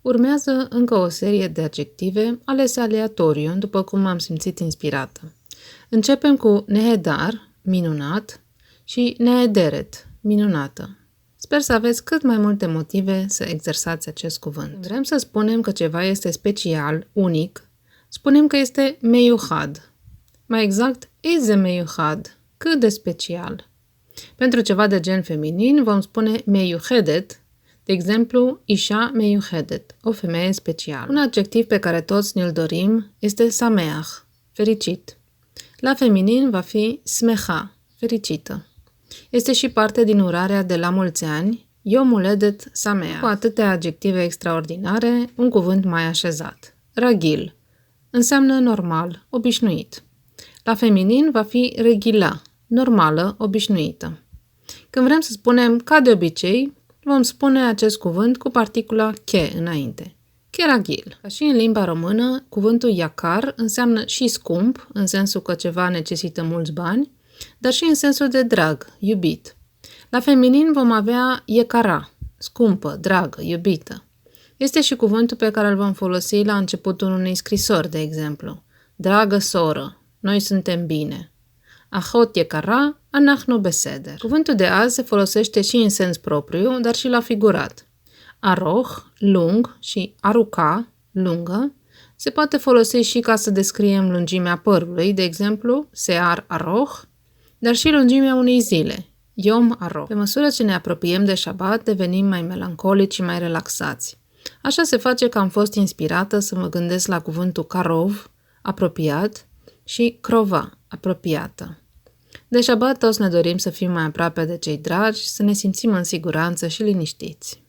Urmează încă o serie de adjective alese aleatoriu, după cum m-am simțit inspirată. Începem cu nehedar, minunat, și nehederet, minunată. Sper să aveți cât mai multe motive să exersați acest cuvânt. Când vrem să spunem că ceva este special, unic, spunem că este meyuhad. Mai exact, ize meyuhad, cât de special. Pentru ceva de gen feminin vom spune meyuhedet, de exemplu, isha meyuhedet, o femeie specială. Un adjectiv pe care toți ne-l dorim este sameach, fericit. La feminin va fi smecha, fericită. Este și parte din urarea de la mulți ani, yom huledet sameach. Cu atâtea adjective extraordinare, un cuvânt mai așezat. Ragil înseamnă normal, obișnuit. La feminin va fi regila, normală, obișnuită. Când vrem să spunem ca de obicei, vom spune acest cuvânt cu particula che înainte. Cheragil. Ca și în limba română, cuvântul iacar înseamnă și scump, în sensul că ceva necesită mulți bani, dar și în sensul de drag, iubit. La feminin vom avea iecara, scumpă, dragă, iubită. Este și cuvântul pe care îl vom folosi la începutul unei scrisori, de exemplu. Dragă soră, noi suntem bine. Ahot iecara, anachnu beseder. Cuvântul de azi se folosește și în sens propriu, dar și la figurat. Aroh, lung și aruca, lungă, se poate folosi și ca să descriem lungimea părului, de exemplu, sear aroh, dar și lungimea unei zile, yom aroh. Pe măsură ce ne apropiem de Shabbat, devenim mai melancolici și mai relaxați. Așa se face că am fost inspirată să mă gândesc la cuvântul karov, apropiat, și crova, apropiată. De Shabbat toți ne dorim să fim mai aproape de cei dragi, să ne simțim în siguranță și liniștiți.